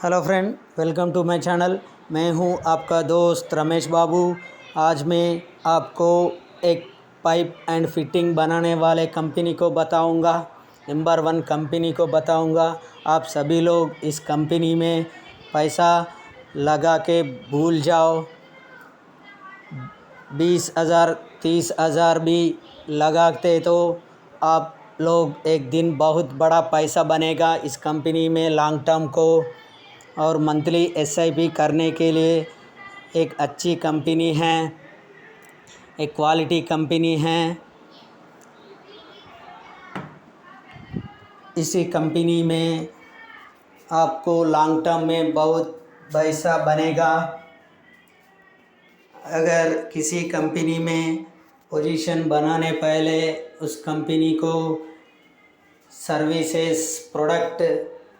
Hello friend, welcome to my channel. मैं हूं आपका दोस्त रमेश बाबू। आज मैं आपको एक पाइप एंड फिटिंग बनाने वाले कंपनी को बताऊंगा, नंबर 1 कंपनी को बताऊंगा। आप सभी लोग इस कंपनी में पैसा लगा के भूल जाओ। 20,000 30,000 भी लगाते तो आप लोग एक दिन बहुत बड़ा पैसा बनेगा इस कंपनी में लॉन्ग टर्म को। और मंथली एसआईपी करने के लिए एक अच्छी कंपनी है, एक क्वालिटी कंपनी है। इसी कंपनी में आपको लॉन्ग टर्म में बहुत पैसा बनेगा। अगर किसी कंपनी में पोजीशन बनाने पहले उस कंपनी को सर्विसेज प्रोडक्ट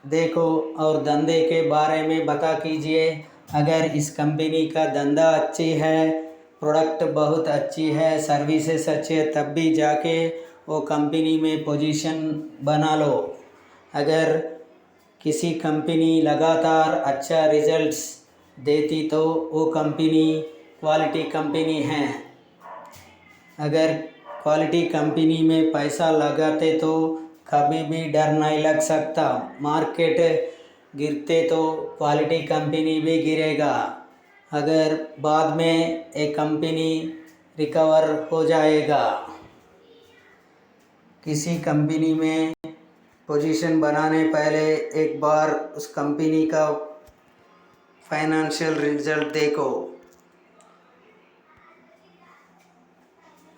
देखो और धंधे के बारे में बता कीजिए। अगर इस कंपनी का धंधा अच्छी है, प्रोडक्ट बहुत अच्छी है, सर्विसेज अच्छी है, तब भी जाके वो कंपनी में पोजीशन बना लो। अगर किसी कंपनी लगातार अच्छा रिजल्ट्स देती तो वो कंपनी क्वालिटी कंपनी है। अगर क्वालिटी कंपनी में पैसा लगाते तो कभी भी डर नहीं लग सकता। मार्केट गिरते तो क्वालिटी कंपनी भी गिरेगा। अगर बाद में एक कंपनी रिकवर हो जाएगा। किसी कंपनी में पोजीशन बनाने पहले एक बार उस कंपनी का फाइनेंशियल रिजल्ट देखो।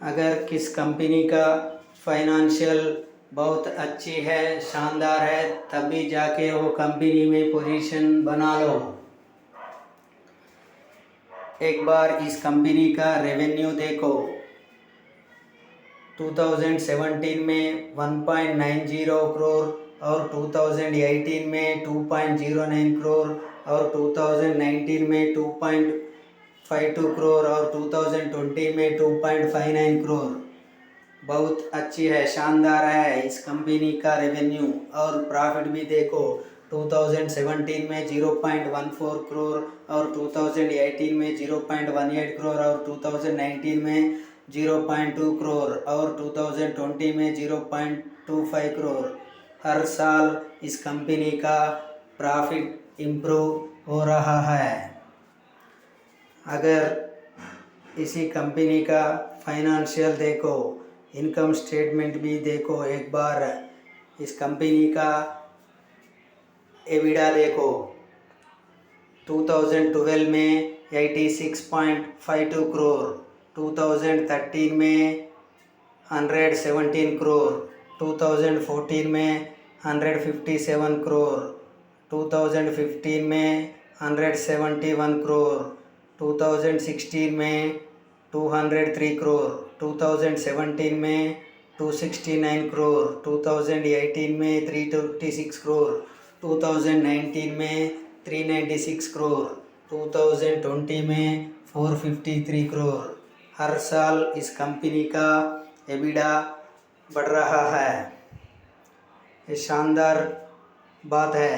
अगर किस कंपनी का फाइनेंशियल बहुत अच्छी है, शानदार है, तभी जाके वो कंपनी में पोजीशन बना लो। एक बार इस कंपनी का रेवेन्यू देखो। 2017 में 1.90 करोड़ और 2018 में 2.09 करोड़ और 2019 में 2.52 करोड़ और 2020 में 2.59 करोड़। बहुत अच्छी है, शानदार है इस कंपनी का रेवेन्यू। और प्रॉफिट भी देखो, 2017 में 0.14 करोड़ और 2018 में 0.18 करोड़ और 2019 में 0.2 करोड़ और 2020 में 0.25 करोड़। हर साल इस कंपनी का प्रॉफिट इम्प्रूव हो रहा है। अगर इसी कंपनी का फाइनेंशियल देखो, इनकम स्टेटमेंट भी देखो एक बार। इस कंपनी का एबिडा देखो, 2012 में 86.52 करोड़, 2013 में 117 करोड़, 2014 में 157 करोड़, 2015 में 171 करोड़, 2016 में 203 करोड़, 2017 में 269 करोड़, 2018 में 326 करोड़, 2019 में 396 करोड़, 2020 में 453 करोड़। हर साल इस कंपनी का एबिडा बढ़ रहा है। ये शानदार बात है।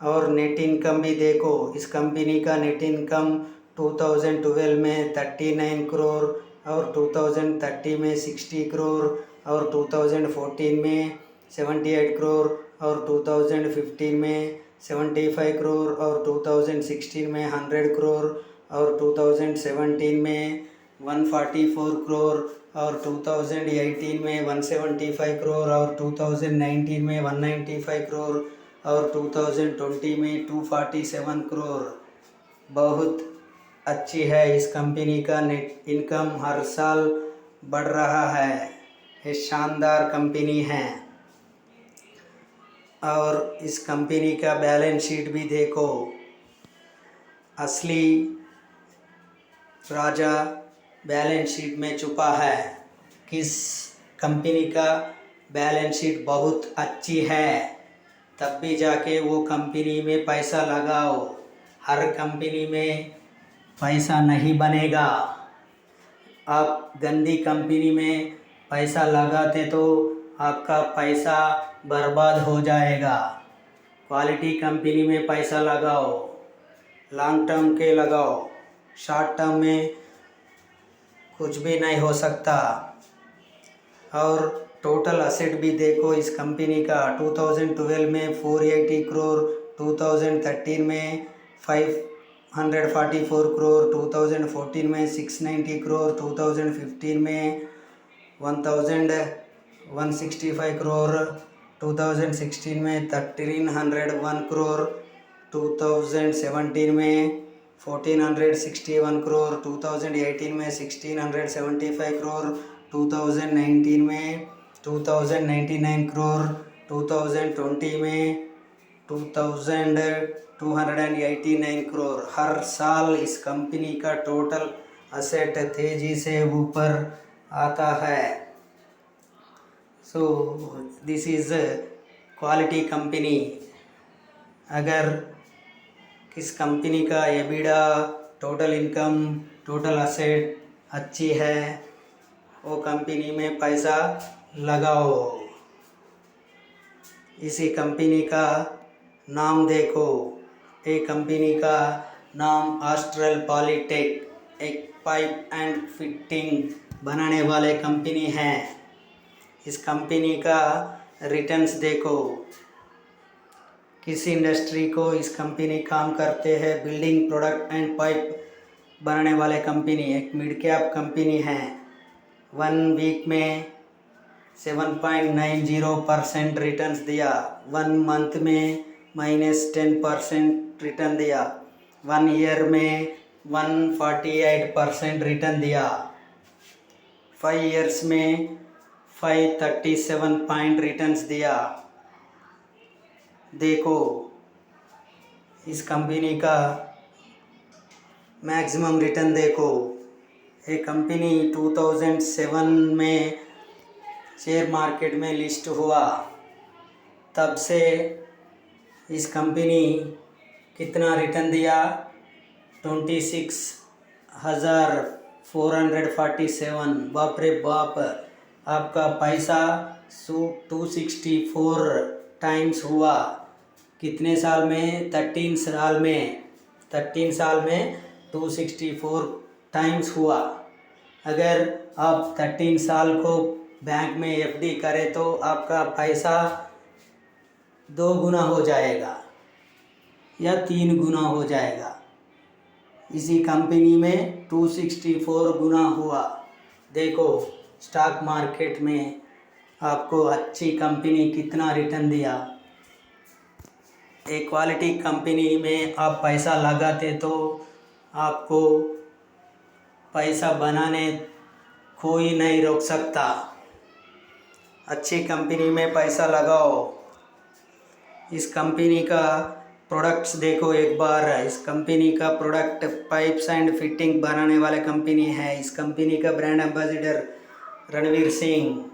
और नेट इनकम भी देखो, इस कंपनी का नेट इनकम 2012 में 39 करोड़ और 2030 में 60 करोड़ और 2014 में 78 करोड़ और 2015 में 75 करोड़ और 2016 में 100 करोड़ और 2017 में 144 करोड़ और 2018 में 175 करोड़ और 2019 में 195 करोड़ और 2020 में 247 करोड़। बहुत अच्छी है इस कंपनी का नेट इनकम, हर साल बढ़ रहा है। ये शानदार कंपनी है। और इस कंपनी का बैलेंस शीट भी देखो। असली राजा बैलेंस शीट में छुपा है। किस कंपनी का बैलेंस शीट बहुत अच्छी है, तब भी जाके वो कंपनी में पैसा लगाओ। हर कंपनी में पैसा नहीं बनेगा। आप गंदी कंपनी में पैसा लगाते तो आपका पैसा बर्बाद हो जाएगा। क्वालिटी कंपनी में पैसा लगाओ, लॉन्ग टर्म के लगाओ, शॉर्ट टर्म में कुछ भी नहीं हो सकता। और टोटल असेट भी देखो इस कंपनी का 2012 में 480 करोड़, 2013 में 544 करोड़, 2014 में 690 करोड़, 2015 में 1165 करोड़, 2016 में 1301 करोड़, 2017 में 1461 करोड़, 2018 में 1675 करोड़, 2019 में 2099 करोड़, 2020 में 2289 करोड़। हर साल इस कंपनी का टोटल असेट तेजी से ऊपर आता है। So this is quality company. अगर किस कंपनी का EBITDA, total income, total asset अच्छी है, वो कंपनी में पैसा लगाओ। इसी कंपनी का नाम देखो, ये कंपनी का नाम एस्ट्रल पॉलीटेक, एक पाइप एंड फिटिंग बनाने वाले कंपनी है। इस कंपनी का रिटर्न्स देखो, किस इंडस्ट्री को इस कंपनी काम करते हैं, बिल्डिंग प्रोडक्ट एंड पाइप बनाने वाले कंपनी, एक मिड कैप कंपनी है। 1 वीक में 7.90% रिटर्न्स दिया, 1 मंथ में -10% रिटर्न दिया, 1 ईयर में 148% रिटर्न दिया, 5 ईयर्स में 537 पॉइंट रिटर्न्स दिया। देखो इस कंपनी का मैक्सिमम रिटर्न देखो। ये कंपनी 2007 में शेयर मार्केट में लिस्ट हुआ, तब से इस कंपनी कितना रिटर्न दिया, 26,447। बाप रे बाप, आपका पैसा 264 टाइम्स हुआ। कितने साल में? 13 साल में। 13 साल में 264 टाइम्स हुआ। अगर आप 13 साल को बैंक में एफडी करें तो आपका पैसा 2 गुना हो जाएगा या 3 गुना हो जाएगा। इसी कंपनी में 264 गुना हुआ। देखो स्टॉक मार्केट में आपको अच्छी कंपनी कितना रिटर्न दिया। एक क्वालिटी कंपनी में आप पैसा लगाते तो आपको पैसा बनाने कोई नहीं रोक सकता। अच्छी कंपनी में पैसा लगाओ। इस कंपनी का प्रोडक्ट्स देखो एक बार। इस कंपनी का प्रोडक्ट पाइप्स एंड फिटिंग बनाने वाले कंपनी है। इस कंपनी का ब्रांड एम्बेसडर रणवीर सिंह।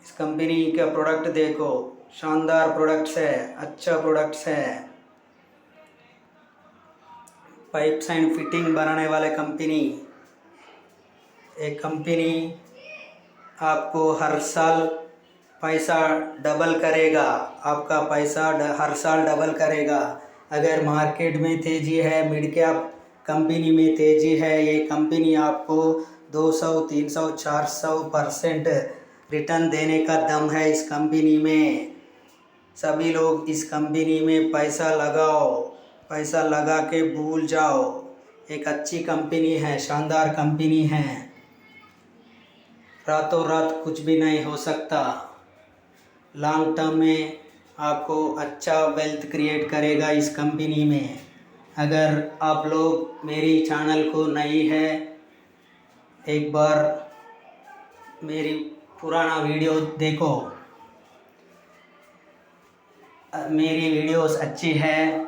इस कंपनी का प्रोडक्ट देखो, शानदार प्रोडक्ट्स है, अच्छा प्रोडक्ट्स है। पाइप्स एंड फिटिंग बनाने वाले कंपनी। एक कंपनी आपको हर साल पैसा डबल करेगा। आपका पैसा हर साल डबल करेगा। अगर मार्केट में तेज़ी है, मिड कैप कंपनी में तेज़ी है, ये कंपनी आपको 200, 300, 400% रिटर्न देने का दम है इस कंपनी में। सभी लोग इस कंपनी में पैसा लगाओ। पैसा लगा के भूल जाओ। एक अच्छी कंपनी है, शानदार कंपनी है। रातों रात कुछ भी नहीं हो सकता। लॉन्ग टर्म में आपको अच्छा वेल्थ क्रिएट करेगा इस कंपनी में। अगर आप लोग मेरी चैनल को नई है, एक बार मेरी पुराना वीडियो देखो। मेरी वीडियोस अच्छी है,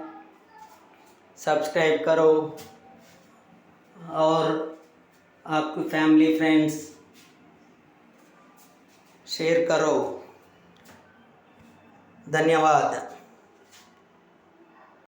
सब्सक्राइब करो और आपकी फैमिली फ्रेंड्स शेयर करो। धन्यवाद।